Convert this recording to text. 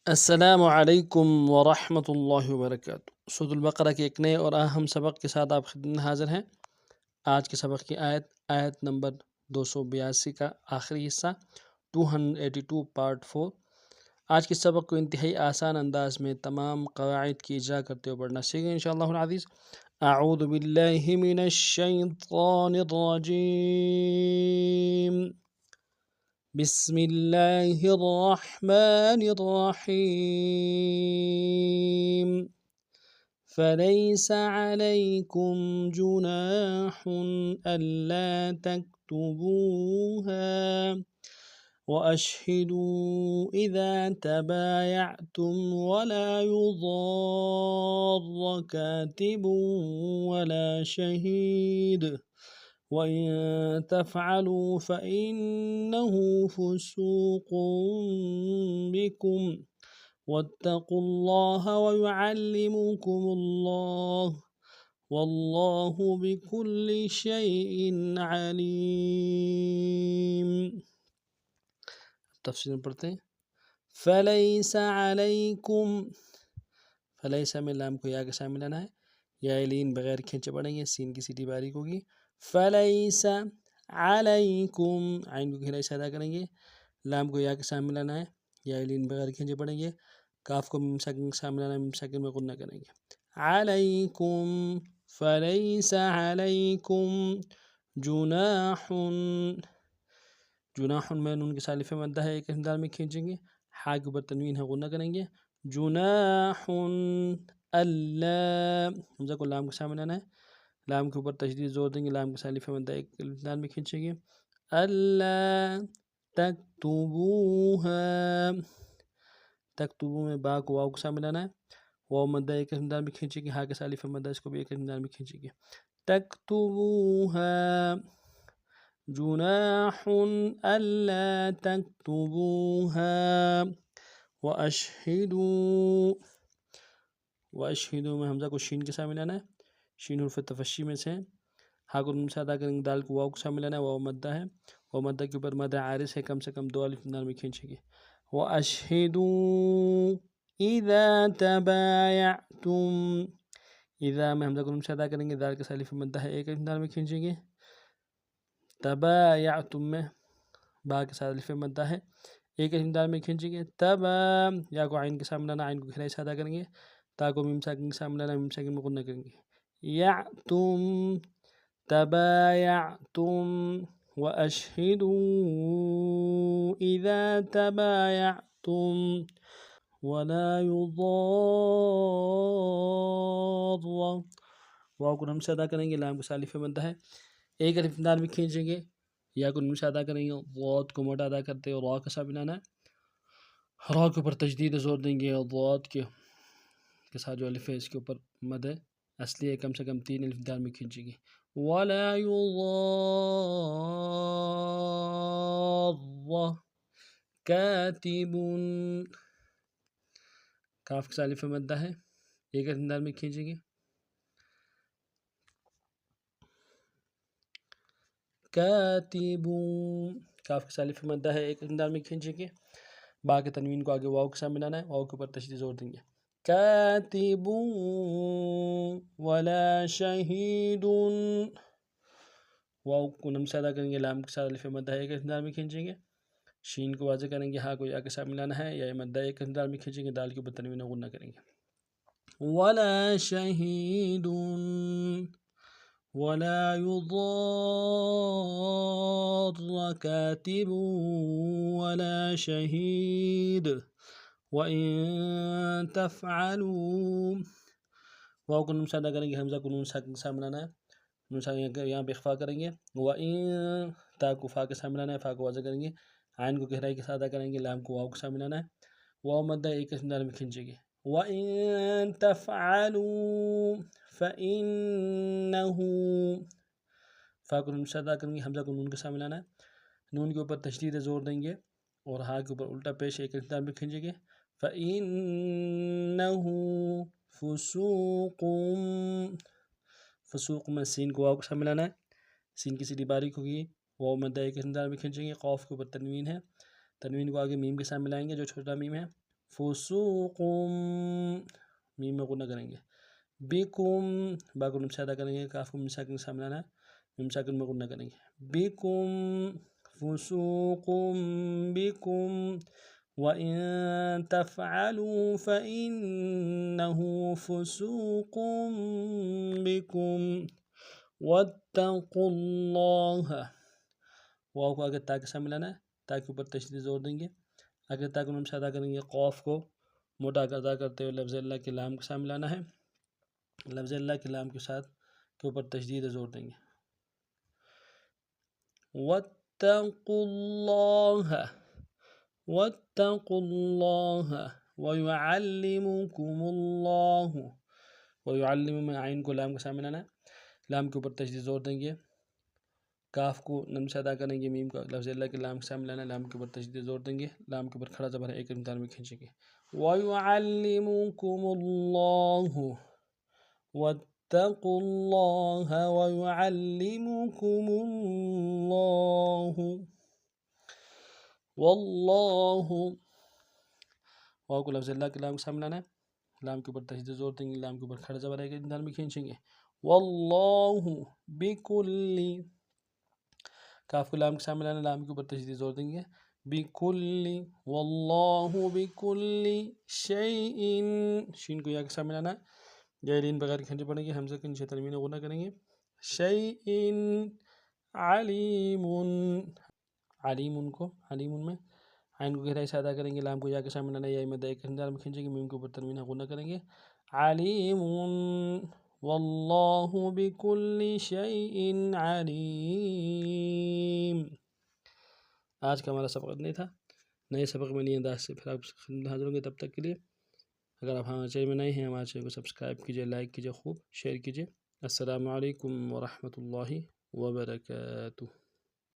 السلام علیکم ورحمۃ اللہ وبرکاتہ۔ سورۃ البقرہ کے ایک نئے اور اہم سبق کے ساتھ آپ خدمت میں حاضر ہیں۔ آج کے سبق کی آیت نمبر 282 کا آخری حصہ 282 پارٹ 4۔ آج کے سبق کو انتہائی آسان انداز میں تمام قواعد کی اجرا کرتے ہوئے پڑھنا سیکھیں انشاءاللہ العزیز۔ اعوذ باللہ من الشیطان الرجیم، بسم اللہ الرحمن الرحیم۔ فلیس علیکم جناح الا تکتبوها واشہدوا اذا تبایعتم ولا یضار کاتب ولا شہید وَإِن تَفْعَلُوا فَإِنَّهُ فُسُوقٌ بِكُمْ وَاتَّقُوا اللَّهَ وَيُعَلِّمُكُمُ اللَّهُ وَاللَّهُ بِكُلِّ شَيْءٍ عَلِيمٌ۔ تفسیر میں پڑھتے ہیں۔ فَلَيْسَ عَلَيْكُمْ، فلیس میں لام کو یا کے سامنے لانا ہے، یا لین بغیر کھینچے پڑھیں گے، سین کی سیٹی باریک ہوگی۔ فلیس علیکم، عین کو گہرائی سے ادا کریں گے، لام کو یا کے سامنے لانا ہے، یا لین بغیر کھینچے پڑھیں گے، کاف کو میم ساکن کے سامنے لانا ہے، میم ساکن میں غنہ کریں گے۔ علیکم، فلیس علیکم جناح، جناح میں نون کے سالف مدہ ہے، ایک انداز میں کھینچیں گے، ہا کے اوپر تنوین ہے، غنہ کریں گے۔ جناح اللہ، حمزہ کو لام کے سامنے لانا ہے، لام کے اوپر تشدید زور دیں گے، لام کے سالف مدہ ایک انداز میں کھینچیں گے۔ اللہ تکتبوها، تکتبو میں با کو واو کے سامنے لانا ہے، واو مدہ ایک انداز میں کھینچیں گے، ہا کے سالف مدہ اس کو بھی ایک انداز میں کھینچیں گے۔ تکتبوها جناح الا تکتبوها واشہدوا، واشہدوا میں حمزہ کو شین کے سامنے لانا ہے، شین حرف تفشی میں سے، ہا کو نون سے ادا کریں گے، دال کو واو کے سامنے لانا ہے، واو مدہ ہے، واو مدہ کے اوپر مدہ عارض ہے، کم سے کم دو الف انداز میں کھینچیں گے۔ واشہدوا اذا تبایعتم، اذا میں حمزہ کو نون سے ادا کریں گے، دال کے سالف مدہ ہے، ایک انداز میں کھینچیں گے۔ تبایعتم میں با کے سالف مدہ ہے، ایک انداز میں کھینچیں گے۔ تبا، یا کو عین کے سامنے لانا، عین کو گہرائی سے ادا کریں گے، تا کو میم ساکن کے سامنے لانا، میم ساکن میں غنہ کریں گے۔ یعتم، تبایعتم واشہدوا اذا تبایعتم ولا یضار، واو کو ہم سے ادا کریں گے، لام کو سالف مدہ ہے، ایک الف انداز میں کھینچیں گے، یا کو نون سے ادا کریں گے، ضاد کو موٹا ادا کرتے اور را کا سامنے لانا ہے، را کے اوپر تجدید زور دیں گے، اور ضاد کے ساتھ جو الف ہے اس کے اوپر مد ہے اصلی ہے، کم سے کم تین الف انداز میں کھینچیں گے۔ ولا یضار کاتب، کاف کے سالف مدہ ہے، ایک انداز میں کھینچیں گے۔ کاتب، کاف کے سالف مدہ ہے، ایک انداز میں کھینچیں گے، با کے تنوین کو آگے واو کے سامنے لانا ہے، واو کے اوپر تشدید زور دیں گے۔ کاتب ولا شہید، واو کو نم سے ادا کریں گے، لام کے ساتھ الف مدہ ایک انداز میں کھینچیں گے، شین کو واضح کریں گے، ہا کو یا کے سامنے لانا ہے، یا مدہ ایک انداز میں کھینچیں گے، دال کے اوپر تنوین غنہ کریں گے۔ ولا شہید ولا یضار کاتب ولا شہید وَإِن تَفْعَلُوا، واو کو نون سے ادا کریں گے، حمزہ کو نون ساکن کے سامنے لانا ہے، نون ساکن یہاں پہ اخفا کریں گے، وَإِن، تا کو فا کے سامنے لانا ہے، فا کو واضح کریں گے، عین کو گہرائی کے ساتھ ادا کریں گے، لام کو واو کے سامنے لانا ہے، واو مدہ ایک انداز میں کھینچیں گے۔ وَإِن تَفْعَلُوا فَإِنَّهُ، فا کو نون سے ادا کریں گے، حمزہ کو نون کے سامنے لانا ہے، نون کے اوپر تشدید زور دیں گے، اور ہا کے اوپر الٹا پیش ایک انداز میں کھینچیں گے۔ فَإِنَّهُ فُسُوقٌ، فسوق میں سین کو واو کے سامنے لانا ہے، سین کی سیدھی باریک ہوگی، واو مدہ ایک انداز میں کھینچیں گے، قاف کے اوپر تنوین ہے، تنوین کو آگے میم کے سامنے لائیں گے جو چھوٹا میم ہے، فسوقم، میم میں غنہ کریں گے، بکم، با کو نون سے ادا کریں گے، کاف کو میم ساکن کے سامنے لانا ہے، میم ساکن میں غنہ کریں گے، بکم فسوقم بکم، وَإِن تَفْعَلُوا فَإِنَّهُ فُسُوقٌ بِكُمْ وَاتَّقُوا اللَّهَ، واو کو اگر تا کے سامنے لانا ہے، تا کے اوپر تشدید زور دیں گے، اگر تا کو نون سے ادا کریں گے، قوف کو موٹا ادا کرتے ہوئے لفظ اللہ کے لام کے سامنے لانا ہے، لفظ اللہ کے لام کے ساتھ کے اوپر تشدید زور دیں گے، وَاتَّقُوا اللَّهَ، وَاتَّقُوا اللَّهَ وَيُعَلِّمُكُمُ اللَّهُ، وَيُعَلِّمُ میں عین کو لام کے سامنے لانا ہے، لام کے اوپر تشدید زور دیں گے، کاف کو نم سے ادا کریں گے، میم کا لفظ اللہ کے لام کے سامنے لانا ہے، لام کے اوپر تشدید زور دیں گے، لام کے اوپر کھڑا زبر ہے، ایک مقدار میں کھینچیں گے، وَيُعَلِّمُكُمُ اللَّهُ، وَاتَّقُوا اللَّهَ وَيُعَلِّمُكُمُ اللَّهُ، واللہ، واو کو لفظ اللہ کے لام کے سامنے لانا ہے، لام کے اوپر تشدید زور دیں گے، لام کے اوپر کھڑا زبر ہے، ایک مقدار میں کھینچیں گے، واللہ بکل، کاف کو لام کے سامنے لانا ہے، لام کے اوپر تشدید زور دیں گے، بکل، واللہ بکل شیء، شین کو یا کے سامنے لانا ہے، غیرین بغیر کھنچے پڑیں گے، حمزہ کے نیچے تنوین غنہ کریں گے، شیء علیم، علیم کو علیم میں عین کو گہرائی سے ادا کریں گے، لام کو یا کے سامنے لانا ہے، یا میں ایک انداز میں کھینچیں گے، میم کے اوپر تنوین غنہ کریں گے، علیم، واللہ بکل شیء علیم۔ آج کا ہمارا سبق نہیں تھا، نئے سبق میں نئی انداز سے پھر آپ حاضر ہوں گے، تب تک کے لیے اگر آپ ہمارے چینل میں نئے ہیں، ہمارے چینل کو سبسکرائب کیجیے، لائک کیجیے، خوب شیئر کیجیے۔ السلام علیکم ورحمۃ اللہ وبرکاتہ۔